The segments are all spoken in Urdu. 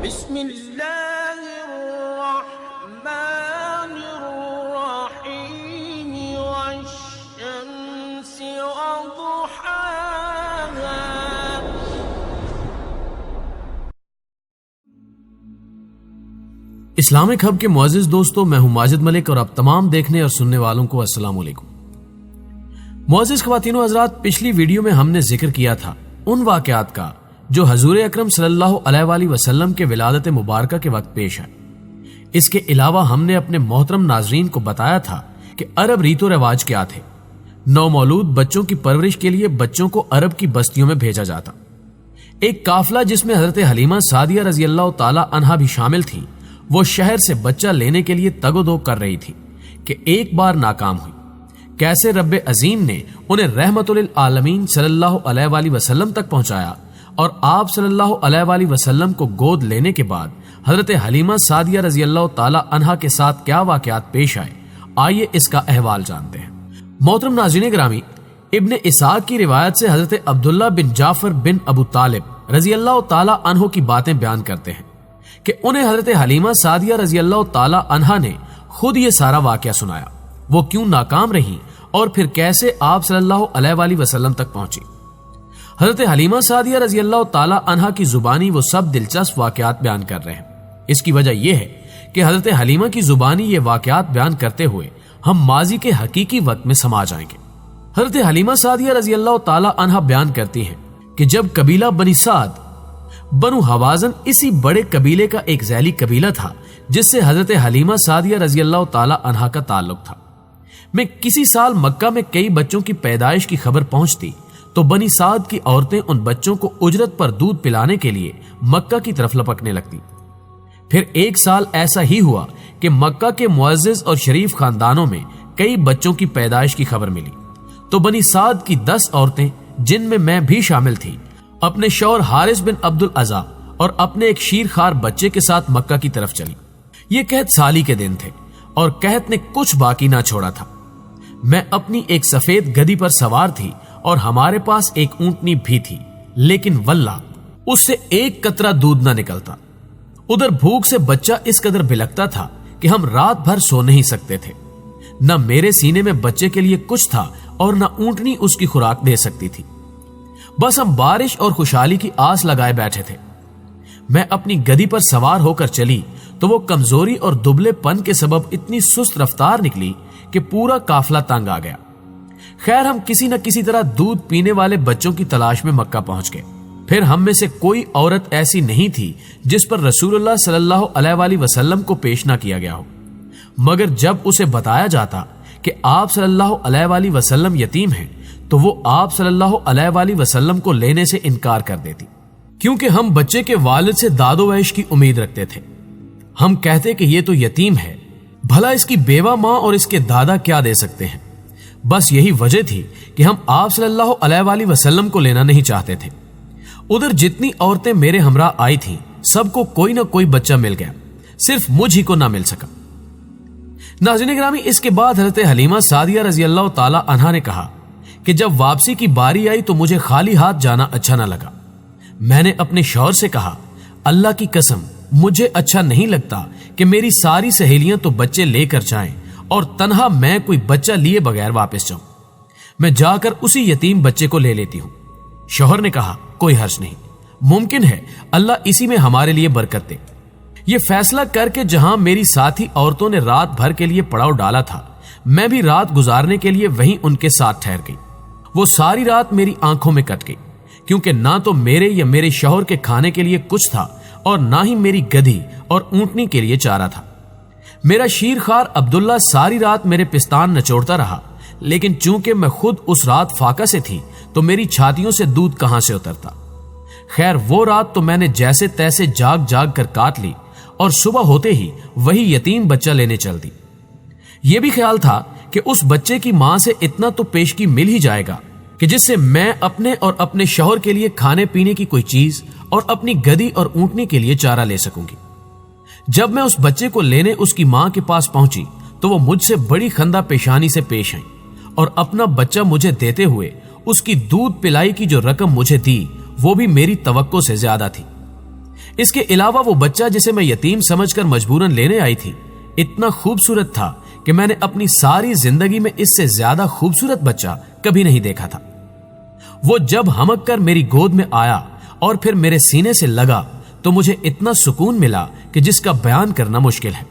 بسم اللہ الرحمن الرحیم والشمس وضحاها. اسلامک ہب کے معزز دوستوں، میں ہوں ماجد ملک اور آپ تمام دیکھنے اور سننے والوں کو السلام علیکم. معزز خواتین و حضرات، پچھلی ویڈیو میں ہم نے ذکر کیا تھا ان واقعات کا جو حضور اکرم صلی اللہ علیہ وآلہ وسلم کے ولادت مبارکہ کے وقت پیش آئے. اس کے علاوہ ہم نے اپنے محترم ناظرین کو بتایا تھا کہ عرب ریت و رواج کیا تھے. نومولود بچوں کی پرورش کے لیے بچوں کو عرب کی بستیوں میں بھیجا جاتا. ایک قافلہ جس میں حضرت حلیمہ سعدیہ رضی اللہ تعالی عنہا بھی شامل تھی، وہ شہر سے بچہ لینے کے لیے تگ و دو کر رہی تھی کہ ایک بار ناکام ہوئی. کیسے رب عظیم نے انہیں رحمت للعالمین صلی اللہ علیہ وآلہ وسلم تک پہنچایا اور آپ صلی اللہ علیہ وآلہ وسلم کو گود لینے کے بعد حضرت حلیمہ سعدیہ رضی اللہ تعالی عنہا کے ساتھ کیا واقعات پیش آئے، آئیے اس کا احوال جانتے ہیں. محترم ناظرین گرامی، ابن اسحاق کی روایت سے حضرت عبداللہ بن جعفر بن ابو طالب رضی اللہ تعالی عنہ کی باتیں بیان کرتے ہیں کہ انہیں حضرت حلیمہ سعدیہ رضی اللہ تعالی عنہا نے خود یہ سارا واقعہ سنایا، وہ کیوں ناکام رہی اور پھر کیسے آپ صلی اللہ علیہ وآلہ وسلم تک پہنچی. حضرت حلیمہ سعدیہ رضی اللہ تعالی عنہا کی زبانی وہ سب دلچسپ واقعات بیان کر رہے ہیں. اس کی وجہ یہ ہے کہ حضرت حلیمہ کی زبانی یہ واقعات بیان کرتے ہوئے ہم ماضی کے حقیقی وقت میں سما جائیں گے. حضرت حلیمہ سعدیہ رضی اللہ تعالی عنہا بیان کرتی ہیں کہ جب قبیلہ بنی سعد بنو حوازن اسی بڑے قبیلے کا ایک ذیلی قبیلہ تھا جس سے حضرت حلیمہ سعدیہ رضی اللہ تعالی عنہا کا تعلق تھا. میں کسی سال مکہ میں کئی بچوں کی پیدائش کی خبر پہنچتی تو بنی سعد کی عورتیں ان بچوں کو اجرت پر دودھ پلانے کے لیے مکہ کی طرف لپکنے لگتی. پھر ایک سال ایسا ہی ہوا کہ مکہ کے معزز اور شریف خاندانوں میں کئی بچوں کی پیدائش کی خبر ملی تو بنی سعد کی 10 عورتیں جن میں بھی شامل تھی اپنے شوہر حارث بن عبد العزا اور اپنے ایک شیر خوار بچے کے ساتھ مکہ کی طرف چلی. یہ قحط سالی کے دن تھے اور قحط نے کچھ باقی نہ چھوڑا تھا. میں اپنی ایک سفید گدھی پر سوار تھی اور ہمارے پاس ایک اونٹنی بھی تھی، لیکن واللہ اس سے ایک قطرہ دودھ نہ نکلتا. ادھر بھوک سے بچہ اس قدر بلکتا تھا کہ ہم رات بھر سو نہیں سکتے تھے. نہ میرے سینے میں بچے کے لیے کچھ تھا اور نہ اونٹنی اس کی خوراک دے سکتی تھی. بس ہم بارش اور خوشحالی کی آس لگائے بیٹھے تھے. میں اپنی گدھی پر سوار ہو کر چلی تو وہ کمزوری اور دبلے پن کے سبب اتنی سست رفتار نکلی کہ پورا قافلہ تنگ آ گیا. خیر ہم کسی نہ کسی طرح دودھ پینے والے بچوں کی تلاش میں مکہ پہنچ گئے. پھر ہم میں سے کوئی عورت ایسی نہیں تھی جس پر رسول اللہ صلی اللہ علیہ وآلہ وسلم کو پیش نہ کیا گیا ہو، مگر جب اسے بتایا جاتا کہ آپ صلی اللہ علیہ وآلہ وسلم یتیم ہیں تو وہ آپ صلی اللہ علیہ وآلہ وسلم کو لینے سے انکار کر دیتی، کیونکہ ہم بچے کے والد سے داد و ویش کی امید رکھتے تھے. ہم کہتے کہ یہ تو یتیم ہے، بھلا اس کی بیوہ ماں اور اس کے دادا کیا دے سکتے ہیں. بس یہی وجہ تھی کہ ہم آپ صلی اللہ علیہ وآلہ وسلم کو لینا نہیں چاہتے تھے. ادھر جتنی عورتیں میرے ہمراہ آئی تھیں سب کو کوئی نہ کوئی بچہ مل گیا، صرف مجھ ہی کو نہ مل سکا. ناظرین گرامی، اس کے بعد حضرت حلیمہ سعدیہ رضی اللہ تعالی عنہا نے کہا کہ جب واپسی کی باری آئی تو مجھے خالی ہاتھ جانا اچھا نہ لگا. میں نے اپنے شوہر سے کہا، اللہ کی قسم مجھے اچھا نہیں لگتا کہ میری ساری سہیلیاں تو بچے لے کر جائیں اور تنہا میں کوئی بچہ لیے بغیر واپس جاؤں. میں جا کر اسی یتیم بچے کو لے لیتی ہوں. شوہر نے کہا، کوئی حرج نہیں، ممکن ہے اللہ اسی میں ہمارے لیے برکت دے. یہ فیصلہ کر کے جہاں میری ساتھی عورتوں نے رات بھر کے لیے پڑاؤ ڈالا تھا، میں بھی رات گزارنے کے لیے وہیں ان کے ساتھ ٹھہر گئی. وہ ساری رات میری آنکھوں میں کٹ گئی، کیونکہ نہ تو میرے یا میرے شوہر کے کھانے کے لیے کچھ تھا اور نہ ہی میری گدھی اور اونٹنی کے لیے چارہ تھا. میرا شیر خوار عبداللہ ساری رات میرے پستان نچوڑتا رہا، لیکن چونکہ میں خود اس رات فاقہ سے تھی تو میری چھاتیوں سے دودھ کہاں سے اترتا. خیر وہ رات تو میں نے جیسے تیسے جاگ جاگ کر کاٹ لی اور صبح ہوتے ہی وہی یتیم بچہ لینے چل دی. یہ بھی خیال تھا کہ اس بچے کی ماں سے اتنا تو پیشگی مل ہی جائے گا کہ جس سے میں اپنے اور اپنے شوہر کے لیے کھانے پینے کی کوئی چیز اور اپنی گدھی اور اونٹنی کے لیے چارہ لے سکوں گی. جب میں اس بچے کو لینے اس کی ماں کے پاس پہنچی تو وہ مجھ سے بڑی خندہ پیشانی سے پیش آئیں اور اپنا بچہ مجھے دیتے ہوئے اس کی دودھ پلائی کی جو رقم مجھے دی وہ بھی میری توقع سے زیادہ تھی. اس کے علاوہ وہ بچہ جسے میں یتیم سمجھ کر مجبوراً لینے آئی تھی اتنا خوبصورت تھا کہ میں نے اپنی ساری زندگی میں اس سے زیادہ خوبصورت بچہ کبھی نہیں دیکھا تھا۔ وہ جب ہمک کر میری گود میں آیا اور پھر میرے سینے سے لگا تو مجھے اتنا سکون ملا کہ جس کا بیان کرنا مشکل ہے۔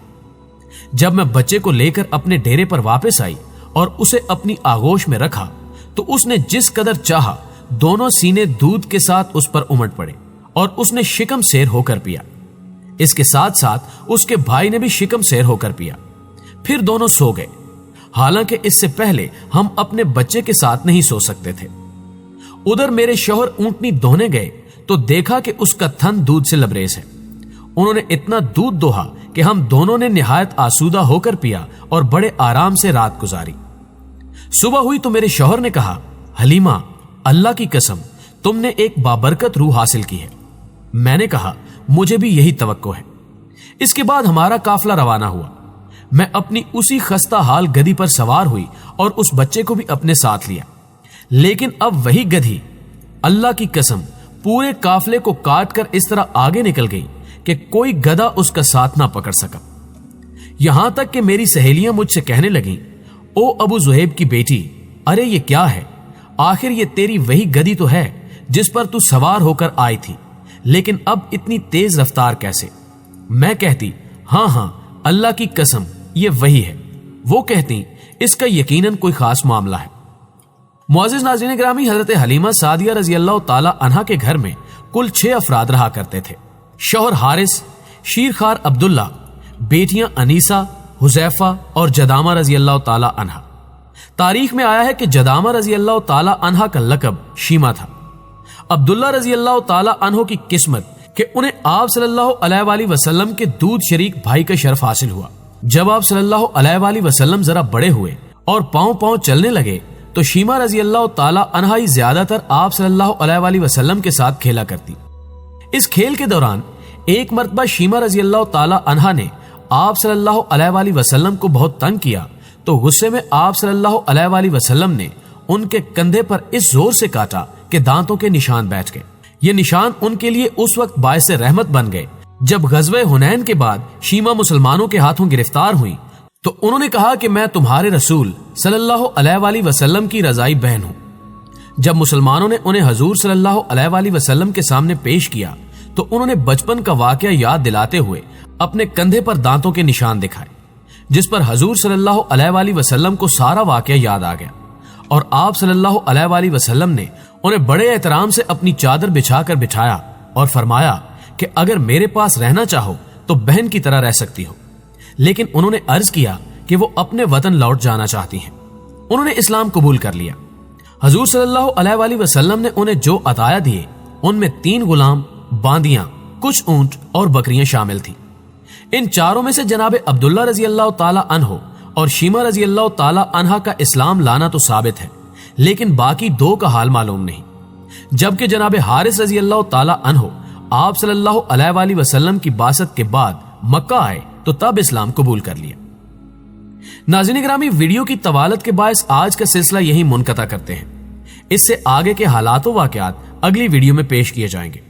جب میں بچے کو لے کر اپنے ڈیرے پر واپس آئی اور اسے اپنی آغوش میں رکھا تو اس نے جس قدر چاہا دونوں سینے دودھ کے ساتھ اس پر امٹ پڑے اور اس نے شکم سیر ہو کر پیا۔ اس کے ساتھ ساتھ اس کے بھائی نے بھی شکم سیر ہو کر پیا۔ پھر دونوں سو گئے، حالانکہ اس سے پہلے ہم اپنے بچے کے ساتھ نہیں سو سکتے تھے۔ ادھر میرے شوہر اونٹنی دھونے گئے تو دیکھا کہ اس کا تھن دودھ سے لبریز ہے۔ انہوں نے اتنا دودھ دوہا کہ ہم دونوں نے نہایت آسودہ ہو کر پیا اور بڑے آرام سے رات گزاری۔ صبح ہوئی تو میرے شوہر نے کہا، حلیمہ، اللہ کی قسم تم نے ایک بابرکت روح حاصل کی ہے۔ میں نے کہا، مجھے بھی یہی توقع ہے۔ اس کے بعد ہمارا قافلہ روانہ ہوا۔ میں اپنی اسی خستہ حال گدھی پر سوار ہوئی اور اس بچے کو بھی اپنے ساتھ لیا، لیکن اب وہی گدھی اللہ کی قسم پورے قافلے کو کاٹ کر اس طرح آگے نکل گئی کہ کوئی گدھا اس کا ساتھ نہ پکڑ سکا۔ یہاں تک کہ میری سہیلیاں مجھ سے کہنے لگیں، او ابو زہیب کی بیٹی، ارے یہ کیا ہے؟ آخر یہ تیری وہی گدھی تو ہے جس پر تو سوار ہو کر آئی تھی، لیکن اب اتنی تیز رفتار کیسے؟ میں کہتی، ہاں ہاں اللہ کی قسم یہ وہی ہے۔ وہ کہتی، اس کا یقیناً کوئی خاص معاملہ ہے۔ معزز ناظرین گرامی، حضرت حلیمہ سعدیہ رضی اللہ تعالی عنہا کے گھر میں کل 6 افراد رہا کرتے تھے۔ شوہر حارث، شیرخوار عبداللہ، بیٹیاں انیسہ، حذیفہ اور جدامہ رضی اللہ تعالی عنہا۔ تاریخ میں آیا ہے کہ جدامہ رضی اللہ تعالی عنہا کا لقب شیمہ تھا۔ عبداللہ رضی اللہ تعالی عنہ کی قسمت کہ انہیں آپ صلی اللہ علیہ وآلہ وسلم کے دودھ شریک بھائی کا شرف حاصل ہوا۔ جب آپ صلی اللہ علیہ وآلہ وسلم ذرا بڑے ہوئے اور پاؤں پاؤں چلنے لگے تو شیمہ رضی اللہ تعالی عنہا ہی زیادہ تر آپ صلی اللہ علیہ وآلہ وسلم کے ساتھ کھیلا کرتی۔ اس کھیل کے دوران ایک مرتبہ شیمہ رضی اللہ تعالی عنہا نے آپ صلی اللہ علیہ وآلہ وسلم کو بہت تنگ کیا تو غصے میں آپ صلی اللہ علیہ وآلہ وسلم نے ان کے کندھے پر اس زور سے کاٹا کہ دانتوں کے نشان بیٹھ گئے۔ یہ نشان ان کے لیے اس وقت باعث رحمت بن گئے جب غزوہ حنین کے بعد شیمہ مسلمانوں کے ہاتھوں گرفتار ہوئی تو انہوں نے کہا کہ میں تمہارے رسول صلی اللہ علیہ وآلہ وسلم کی رضائی بہن ہوں۔ جب مسلمانوں نے انہیں حضور صلی اللہ علیہ وآلہ وسلم کے سامنے پیش کیا تو انہوں نے بچپن کا واقعہ یاد دلاتے ہوئے اپنے کندھے پر دانتوں کے نشان دکھائے، جس پر حضور صلی اللہ علیہ وآلہ وسلم کو سارا واقعہ یاد آ گیا، اور آپ صلی اللہ علیہ وآلہ وسلم نے انہیں بڑے احترام سے اپنی چادر بچھا کر بٹھایا اور فرمایا کہ اگر میرے پاس رہنا چاہو تو بہن کی طرح رہ سکتی ہو، لیکن انہوں نے عرض کیا کہ وہ اپنے وطن لوٹ جانا چاہتی ہیں۔ انہوں نے اسلام قبول کر لیا۔ حضور صلی اللہ علیہ وآلہ وسلم نے انہیں جو عطایا دیے ان میں 3 غلام، باندیاں، کچھ اونٹ اور بکریاں شامل تھیں۔ ان چاروں میں سے جناب عبداللہ رضی اللہ تعالی عنہ اور شیمہ رضی اللہ تعالی عنہا کا اسلام لانا تو ثابت ہے، لیکن باقی 2 کا حال معلوم نہیں۔ جبکہ جناب حارث رضی اللہ تعالی عنہ آپ صلی اللہ علیہ وآلہ وسلم کی بعثت کے بعد مکہ آئے تو تب اسلام قبول کر لیا۔ ناظرین گرامی، ویڈیو کی طوالت کے باعث آج کا سلسلہ یہی منقطع کرتے ہیں۔ اس سے آگے کے حالات و واقعات اگلی ویڈیو میں پیش کیے جائیں گے۔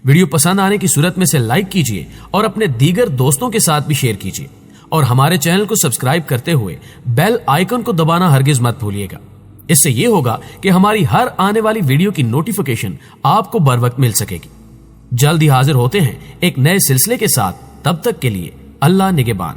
ویڈیو پسند آنے کی صورت میں سے لائک کیجئے اور اپنے دیگر دوستوں کے ساتھ بھی شیئر کیجئے، اور ہمارے چینل کو سبسکرائب کرتے ہوئے بیل آئیکن کو دبانا ہرگز مت بھولیے گا۔ اس سے یہ ہوگا کہ ہماری ہر آنے والی ویڈیو کی نوٹیفیکیشن آپ کو بر وقت مل سکے گی۔ جلد ہی حاضر ہوتے ہیں ایک نئے سلسلے کے ساتھ، تب تک کے لیے اللہ نگہبان۔